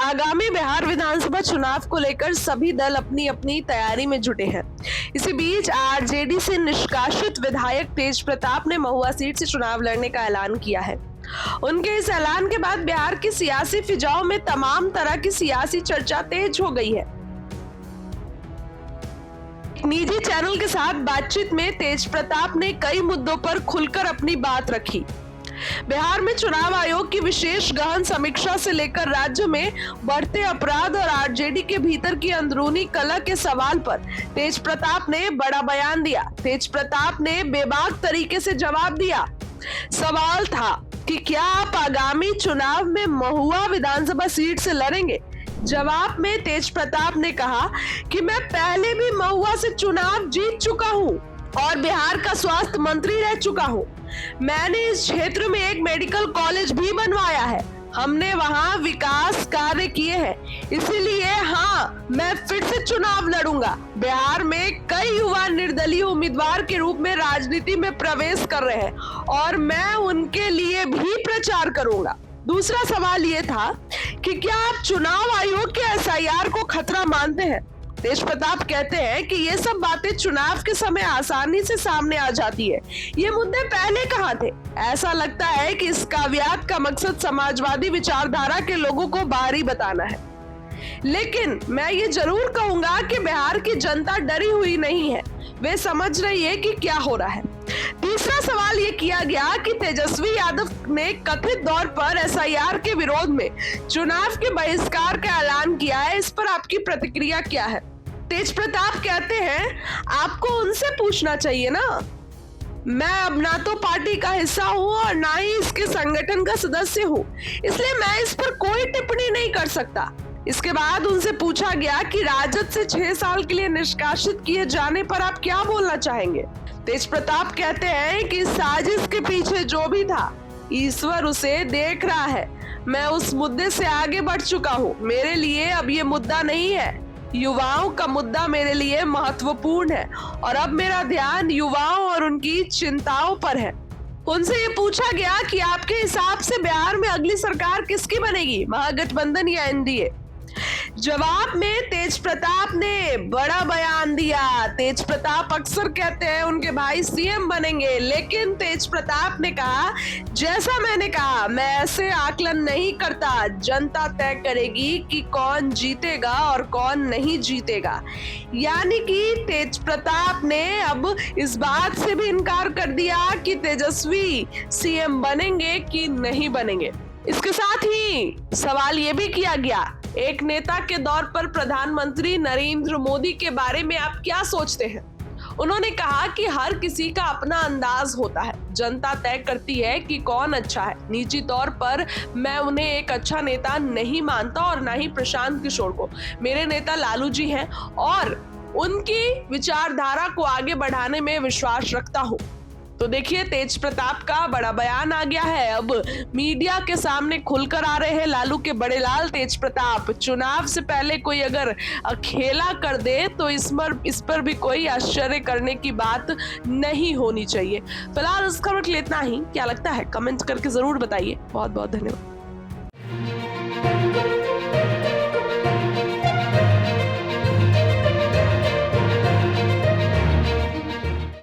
आगामी बिहार विधानसभा चुनाव को लेकर सभी दल अपनी अपनी तैयारी में जुटे हैं। इसी बीच आरजेडी से निष्कासित विधायक तेज प्रताप ने महुआ सीट से चुनाव लड़ने का ऐलान किया है। उनके इस ऐलान के बाद बिहार की सियासी फिजाओं में तमाम तरह की सियासी चर्चा तेज हो गई है। निजी चैनल के साथ बातचीत में तेज प्रताप ने कई मुद्दों पर खुलकर अपनी बात रखी। बिहार में चुनाव आयोग की विशेष गहन समीक्षा से लेकर राज्य में बढ़ते अपराध और आरजेडी के भीतर की अंदरूनी कलह के सवाल पर तेज प्रताप ने बड़ा बयान दिया। तेज प्रताप ने बेबाक तरीके से जवाब दिया। सवाल था कि क्या आप आगामी चुनाव में महुआ विधानसभा सीट से लड़ेंगे? जवाब में तेज प्रताप ने कहा कि मैं पहले भी महुआ से चुनाव जीत चुका हूं और बिहार का स्वास्थ्य मंत्री रह चुका हूं। मैंने इस क्षेत्र में एक मेडिकल कॉलेज भी बनवाया है। हमने वहां विकास कार्य किए हैं। इसीलिए हाँ, मैं फिर से चुनाव लड़ूंगा। बिहार में कई युवा निर्दलीय उम्मीदवार के रूप में राजनीति में प्रवेश कर रहे हैं और मैं उनके लिए भी प्रचार करूंगा। दूसरा सवाल ये था कि क्या आप चुनाव आयोग के एसआईआर को खतरा मानते हैं? तेज प्रताप कहते हैं कि ये सब बातें चुनाव के समय आसानी से सामने आ जाती है। ये मुद्दे पहले कहाँ थे? ऐसा लगता है कि इस काव्यात का मकसद समाजवादी विचारधारा के लोगों को बाहरी बताना है। लेकिन मैं ये जरूर कहूंगा कि बिहार की जनता डरी हुई नहीं है। वे समझ रही है कि क्या हो रहा है। तीसरा सवाल ये किया गया कि तेजस्वी यादव ने कथित तौर पर एसआईआर के विरोध में चुनाव के बहिष्कार का ऐलान किया है। इस पर आपकी प्रतिक्रिया क्या है? तेज प्रताप कहते हैं, आपको उनसे पूछना चाहिए ना। मैं अब ना तो पार्टी का हिस्सा हूं और ना ही इसके संगठन का सदस्य हूं, इसलिए मैं इस पर कोई टिप्पणी नहीं कर सकता। इसके बाद उनसे पूछा गया कि राजद से 6 साल के लिए निष्कासित किए जाने पर आप क्या बोलना चाहेंगे? तेज प्रताप कहते हैं कि साजिश के पीछे जो भी था, ईश्वर उसे देख रहा है। मैं उस मुद्दे से आगे बढ़ चुका हूँ। मेरे लिए अब ये मुद्दा नहीं है। युवाओं का मुद्दा मेरे लिए महत्वपूर्ण है और अब मेरा ध्यान युवाओं और उनकी चिंताओं पर है। उनसे ये पूछा गया कि आपके हिसाब से बिहार में अगली सरकार किसकी बनेगी, महागठबंधन या एनडीए? जवाब में तेज प्रताप ने बड़ा बयान दिया। तेज प्रताप अक्सर कहते हैं उनके भाई सीएम बनेंगे, लेकिन तेज प्रताप ने कहा, जैसा मैंने कहा, मैं ऐसे आकलन नहीं करता। जनता तय करेगी कि कौन जीतेगा और कौन नहीं जीतेगा। यानी कि तेज प्रताप ने अब इस बात से भी इनकार कर दिया कि तेजस्वी सीएम बनेंगे कि नहीं बनेंगे। इसके साथ ही सवाल ये भी किया गया, एक नेता के दौर पर प्रधानमंत्री नरेंद्र मोदी के बारे में आप क्या सोचते हैं? उन्होंने कहा कि हर किसी का अपना अंदाज होता है। जनता तय करती है कि कौन अच्छा है। निजी तौर पर मैं उन्हें एक अच्छा नेता नहीं मानता और ना ही प्रशांत किशोर को। मेरे नेता लालू जी हैं और उनकी विचारधारा को आगे बढ़ाने में विश्वास रखता हूँ। तो देखिए, तेज प्रताप का बड़ा बयान आ गया है। अब मीडिया के सामने खुलकर आ रहे हैं लालू के बड़े लाल तेज प्रताप। चुनाव से पहले कोई अगर खेला कर दे तो इस पर भी कोई आश्चर्य करने की बात नहीं होनी चाहिए। फिलहाल इस खबर के लिए इतना ही। क्या लगता है कमेंट करके जरूर बताइए। बहुत बहुत धन्यवाद।